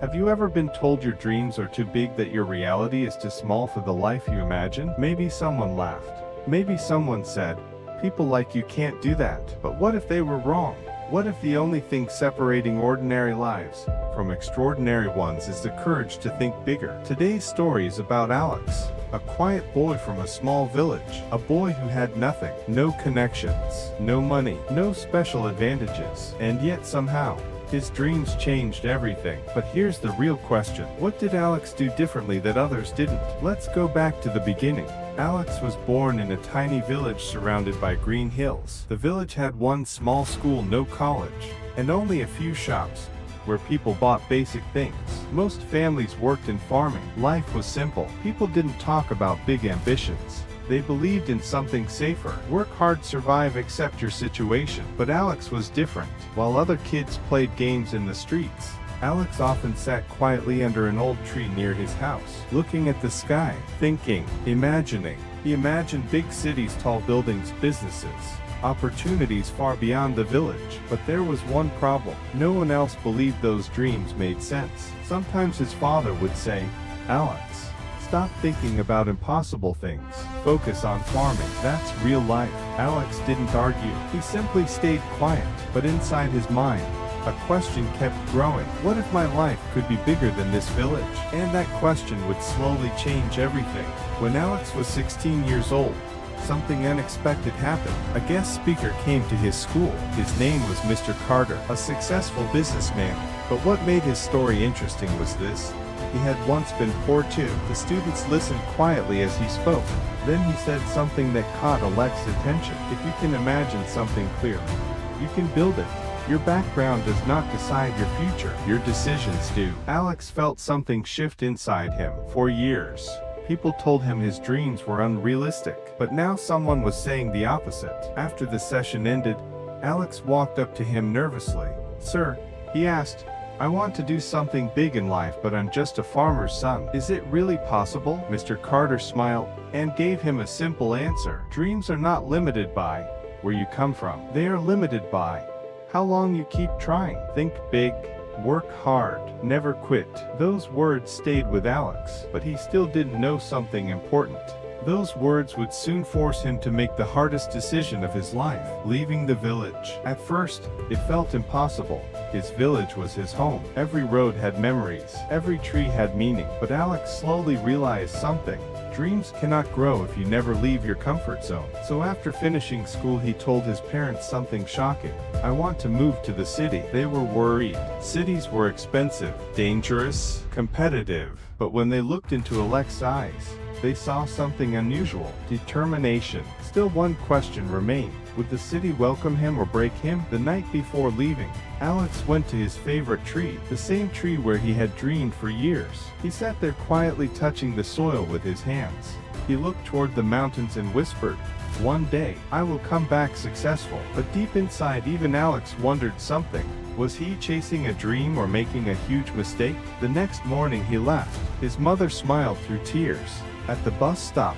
Have you ever been told your dreams are too big, that your reality is too small for the life you imagine? Maybe someone laughed. Maybe someone said, "People like you can't do that." But what if they were wrong? What if the only thing separating ordinary lives from extraordinary ones is the courage to think bigger? Today's story is about Alex, a quiet boy from a small village, a boy who had nothing, no connections, no money, no special advantages, and yet somehow, his dreams changed everything. But here's the real question. What did Alex do differently that others didn't? Let's go back to the beginning. Alex was born in a tiny village surrounded by green hills. The village had one small school, no college, and only a few shops where people bought basic things. Most families worked in farming. Life was simple. People didn't talk about big ambitions. They believed in something safer. Work hard, survive, accept your situation. But Alex was different. While other kids played games in the streets, Alex often sat quietly under an old tree near his house, looking at the sky, thinking, imagining. He imagined big cities, tall buildings, businesses, opportunities far beyond the village. But there was one problem. No one else believed those dreams made sense. Sometimes his father would say, "Alex, stop thinking about impossible things. Focus on farming. That's real life." Alex didn't argue. He simply stayed quiet. But inside his mind, a question kept growing. What if my life could be bigger than this village? And that question would slowly change everything. When Alex was 16 years old, something unexpected happened. A guest speaker came to his school. His name was Mr. Carter, a successful businessman. But what made his story interesting was this. He had once been poor too. The students listened quietly as he spoke. Then he said something that caught Alex's attention. If you can imagine something clear, you can build it. Your background does not decide your future. Your decisions do. Alex felt something shift inside him. For years, people told him his dreams were unrealistic. But now someone was saying the opposite. After the session ended, Alex walked up to him nervously. "Sir," he asked, "I want to do something big in life, but I'm just a farmer's son. Is it really possible?" Mr. Carter smiled and gave him a simple answer. Dreams are not limited by where you come from. They are limited by how long you keep trying. Think big, work hard, never quit. Those words stayed with Alex, but he still didn't know something important. Those words would soon force him to make the hardest decision of his life, leaving the village. At first, it felt impossible. His village was his home. Every road had memories. Every tree had meaning. But Alex slowly realized something. Dreams cannot grow if you never leave your comfort zone. So after finishing school, he told his parents something shocking. "I want to move to the city." They were worried. Cities were expensive, dangerous, competitive. But when they looked into Alex's eyes, they saw something unusual: determination. Still, one question remained. Would the city welcome him or break him? The night before leaving, Alex went to his favorite tree, the same tree where he had dreamed for years. He sat there quietly, touching the soil with his hands. He looked toward the mountains and whispered, "One day, I will come back successful." But deep inside, even Alex wondered something. Was he chasing a dream or making a huge mistake? The next morning he left. His mother smiled through tears. At the bus stop,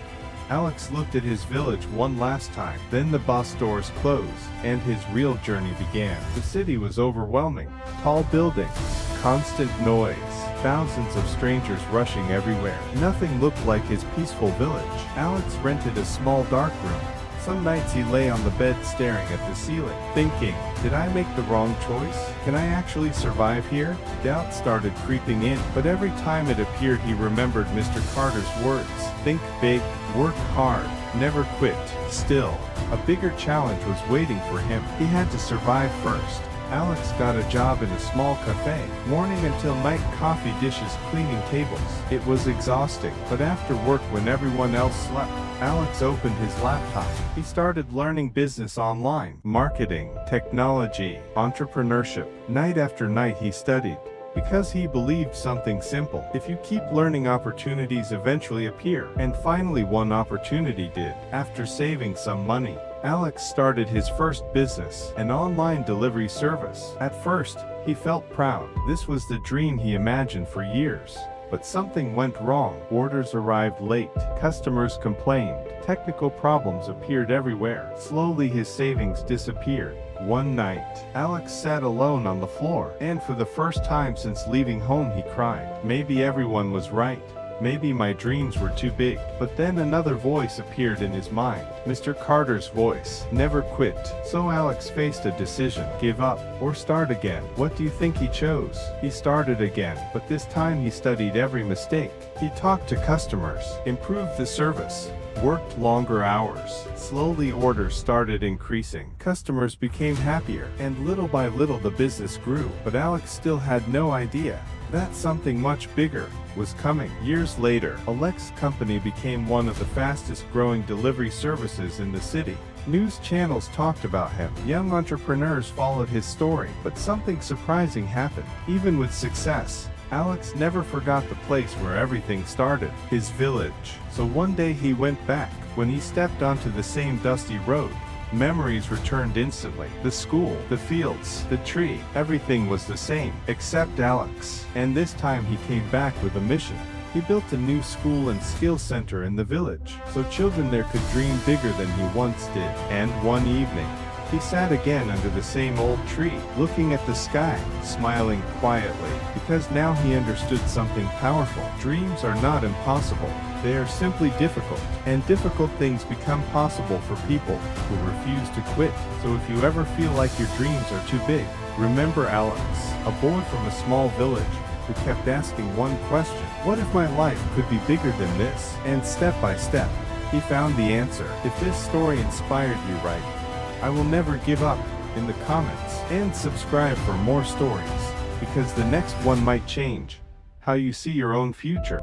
Alex looked at his village one last time. Then the bus doors closed, and his real journey began. The city was overwhelming. Tall buildings, constant noise, thousands of strangers rushing everywhere. Nothing looked like his peaceful village. Alex rented a small dark room. Some nights he lay on the bed staring at the ceiling, thinking, did I make the wrong choice? Can I actually survive here? Doubt started creeping in, but every time it appeared he remembered Mr. Carter's words. Think big, work hard, never quit. Still, a bigger challenge was waiting for him. He had to survive first. Alex got a job in a small cafe. Morning until night, coffee dishes, cleaning tables. It was exhausting, but after work, when everyone else slept, Alex opened his laptop. He started learning business online, marketing, technology, entrepreneurship. Night after night he studied, because he believed something simple. If you keep learning, opportunities eventually appear. And finally one opportunity did. After saving some money, Alex started his first business, an online delivery service. At first, he felt proud. This was the dream he imagined for years. But something went wrong. Orders arrived late. Customers complained. Technical problems appeared everywhere. Slowly his savings disappeared. One night, Alex sat alone on the floor, and for the first time since leaving home he cried. Maybe everyone was right. Maybe my dreams were too big. But then another voice appeared in his mind. Mr. Carter's voice. Never quit. So Alex faced a decision. Give up or start again. What do you think he chose? He started again, but this time he studied every mistake. He talked to customers, improved the service, worked longer hours. Slowly orders started increasing. Customers became happier, and little by little the business grew. But Alex still had no idea that something much bigger was coming. Years later, Alex's company became one of the fastest growing delivery services in the city. News channels talked about him. Young entrepreneurs followed his story. But something surprising happened. Even with success, Alex never forgot the place where everything started, his village. So one day he went back. When he stepped onto the same dusty road, memories returned instantly. The school, the fields, the tree, everything was the same, except Alex. And this time he came back with a mission. He built a new school and skill center in the village, so children there could dream bigger than he once did. And one evening, he sat again under the same old tree, looking at the sky, smiling quietly, because now he understood something powerful. Dreams are not impossible. They are simply difficult, and difficult things become possible for people who refuse to quit. So if you ever feel like your dreams are too big, remember Alex, a boy from a small village who kept asking one question: what if my life could be bigger than this? And step by step, he found the answer. If this story inspired you, write "I will never give up" in the comments, and subscribe for more stories, because the next one might change how you see your own future.